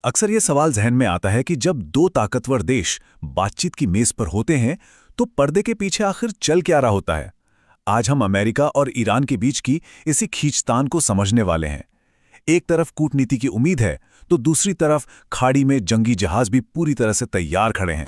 अक्सर ये सवाल जहन में आता है कि जब दो ताकतवर देश बातचीत की मेज पर होते हैं तो पर्दे के पीछे आखिर चल क्या रहा होता है। आज हम अमेरिका और ईरान के बीच की इसी खींचतान को समझने वाले हैं। एक तरफ कूटनीति की उम्मीद है तो दूसरी तरफ खाड़ी में जंगी जहाज भी पूरी तरह से तैयार खड़े हैं।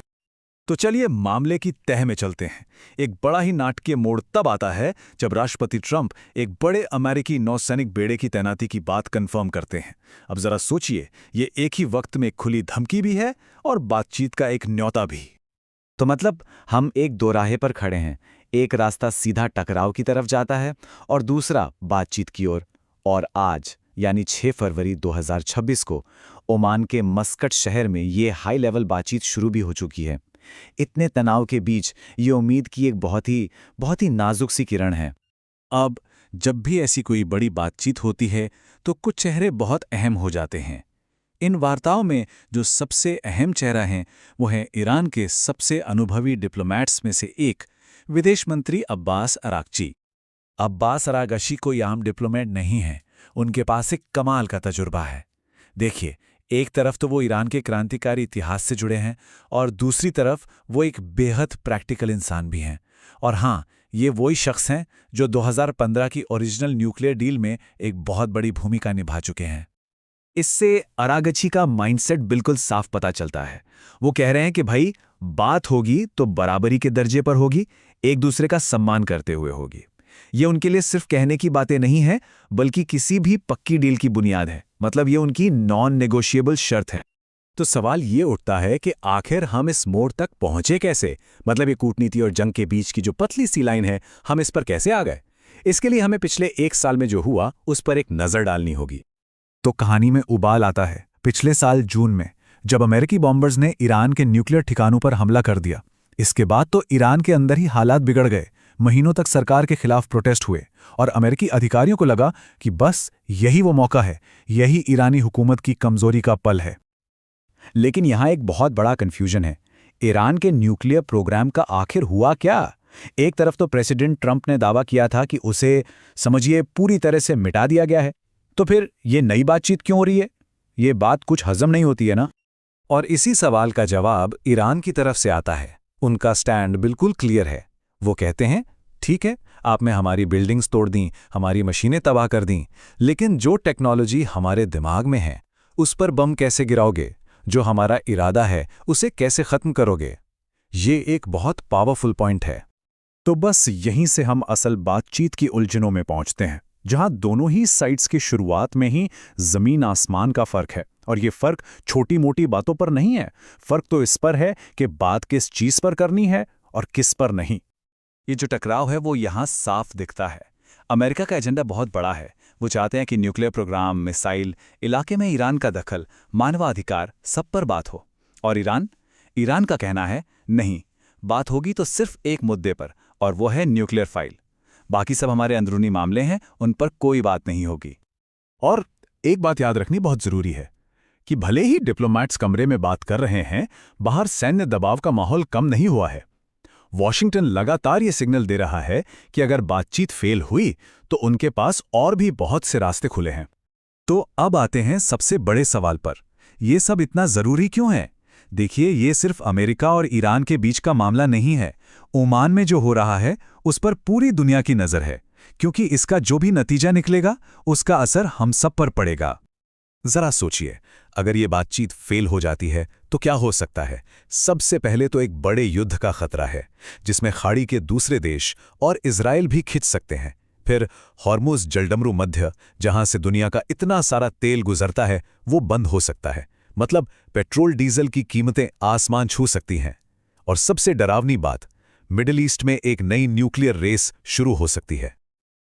तो चलिए मामले की तह में चलते हैं। एक बड़ा ही नाटकीय मोड़ तब आता है जब राष्ट्रपति ट्रंप एक बड़े अमेरिकी नौसैनिक बेड़े की तैनाती की बात कंफर्म करते हैं। अब जरा सोचिए, ये एक ही वक्त में खुली धमकी भी है और बातचीत का एक न्योता भी। तो मतलब हम एक दोराहे पर खड़े हैं। एक रास्ता सीधा टकराव की तरफ जाता है और दूसरा बातचीत की ओर। और आज यानी 6 फरवरी 2026 को ओमान के मस्कट शहर में ये हाई लेवल बातचीत शुरू भी हो चुकी है। इतने तनाव के बीच ये उम्मीद की एक बहुत ही नाजुक सी किरण है। अब जब भी ऐसी कोई बड़ी बातचीत होती है तो कुछ चेहरे बहुत अहम हो जाते हैं। इन वार्ताओं में जो सबसे अहम चेहरा हैं वो हैं ईरान के सबसे अनुभवी डिप्लोमैट्स में से एक, विदेश मंत्री अब्बास अरागची। अब्बास अरागची कोई आम डिप्लोमेट नहीं है, उनके पास एक कमाल का तजुर्बा है। देखिए, एक तरफ तो वो ईरान के क्रांतिकारी इतिहास से जुड़े हैं और दूसरी तरफ वो एक बेहद प्रैक्टिकल इंसान भी हैं। और हाँ, ये वही शख्स हैं जो 2015 की ओरिजिनल न्यूक्लियर डील में एक बहुत बड़ी भूमिका निभा चुके हैं। इससे अरागची का माइंडसेट बिल्कुल साफ पता चलता है। वो कह रहे हैं कि भाई, बात होगी तो बराबरी के दर्जे पर होगी, एक दूसरे का सम्मान करते हुए होगी। ये उनके लिए सिर्फ कहने की बातें नहीं हैं, बल्कि किसी भी पक्की डील की बुनियाद है। मतलब ये उनकी नॉन नेगोशिएबल शर्त है। तो सवाल ये उठता है कि आखिर हम इस मोड़ तक पहुंचे कैसे। मतलब ये कूटनीति और जंग के बीच की जो पतली सी लाइन है, हम इस पर कैसे आ गए। इसके लिए हमें पिछले 1 साल में जो हुआ उस पर एक नज़र डालनी होगी। तो कहानी में उबाल आता है पिछले साल जून में, जब अमेरिकी बॉम्बर्स ने ईरान के न्यूक्लियर ठिकानों पर हमला कर दिया। इसके बाद तो ईरान के अंदर ही हालात बिगड़ गए। महीनों तक सरकार के खिलाफ प्रोटेस्ट हुए और अमेरिकी अधिकारियों को लगा कि बस यही वो मौका है, यही ईरानी हुकूमत की कमजोरी का पल है। लेकिन यहाँ एक बहुत बड़ा कन्फ्यूजन है। ईरान के न्यूक्लियर प्रोग्राम का आखिर हुआ क्या? एक तरफ तो प्रेसिडेंट ट्रंप ने दावा किया था कि उसे समझिए पूरी तरह से मिटा दिया गया है। तो फिर ये नई बातचीत क्यों हो रही है? ये बात कुछ हजम नहीं होती है ना। और इसी सवाल का जवाब ईरान की तरफ से आता है। उनका स्टैंड बिल्कुल क्लियर है। वो कहते हैं, ठीक है, आपने हमारी बिल्डिंग्स तोड़ दी, हमारी मशीनें तबाह कर दी, लेकिन जो टेक्नोलॉजी हमारे दिमाग में है उस पर बम कैसे गिराओगे? जो हमारा इरादा है उसे कैसे खत्म करोगे? ये एक बहुत पावरफुल पॉइंट है। तो बस यहीं से हम असल बातचीत की उलझनों में पहुंचते हैं, जहां दोनों ही साइड्स की शुरुआत में ही जमीन आसमान का फर्क है। और ये फर्क छोटी मोटी बातों पर नहीं है। फर्क तो इस पर है कि बात किस चीज पर करनी है और किस पर नहीं। ये जो टकराव है वो यहाँ साफ दिखता है। अमेरिका का एजेंडा बहुत बड़ा है। वो चाहते हैं कि न्यूक्लियर प्रोग्राम, मिसाइल, इलाके में ईरान का दखल, मानवाधिकार, सब पर बात हो। और ईरान का कहना है, नहीं, बात होगी तो सिर्फ एक मुद्दे पर, और वो है न्यूक्लियर फाइल। बाकी सब हमारे अंदरूनी मामले हैं, उन पर कोई बात नहीं होगी। और एक बात याद रखनी बहुत जरूरी है कि भले ही डिप्लोमैट्स कमरे में बात कर रहे हैं, बाहर सैन्य दबाव का माहौल कम नहीं हुआ है। वॉशिंगटन लगातार ये सिग्नल दे रहा है कि अगर बातचीत फेल हुई तो उनके पास और भी बहुत से रास्ते खुले हैं। तो अब आते हैं सबसे बड़े सवाल पर, ये सब इतना जरूरी क्यों है? देखिए, ये सिर्फ अमेरिका और ईरान के बीच का मामला नहीं है। ओमान में जो हो रहा है उस पर पूरी दुनिया की नज़र है, क्योंकि इसका जो भी नतीजा निकलेगा उसका असर हम सब पर पड़ेगा। जरा सोचिए, अगर ये बातचीत फेल हो जाती है तो क्या हो सकता है? सबसे पहले तो एक बड़े युद्ध का खतरा है, जिसमें खाड़ी के दूसरे देश और इजराइल भी खिंच सकते हैं। फिर हॉर्मुज़ जलडमरू मध्य, जहां से दुनिया का इतना सारा तेल गुजरता है, वो बंद हो सकता है। मतलब पेट्रोल डीजल की कीमतें आसमान छू सकती हैं। और सबसे डरावनी बात, मिडिल ईस्ट में एक नई न्यूक्लियर रेस शुरू हो सकती है।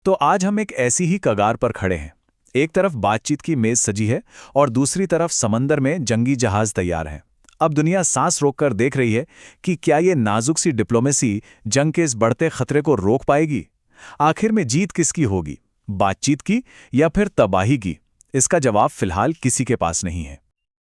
तो आज हम एक ऐसी ही कगार पर खड़े हैं। एक तरफ बातचीत की मेज सजी है और दूसरी तरफ समंदर में जंगी जहाज तैयार हैं। अब दुनिया सांस रोककर देख रही है कि क्या ये नाजुक सी डिप्लोमेसी जंग के इस बढ़ते खतरे को रोक पाएगी। आखिर में जीत किसकी होगी, बातचीत की या फिर तबाही की? इसका जवाब फिलहाल किसी के पास नहीं है।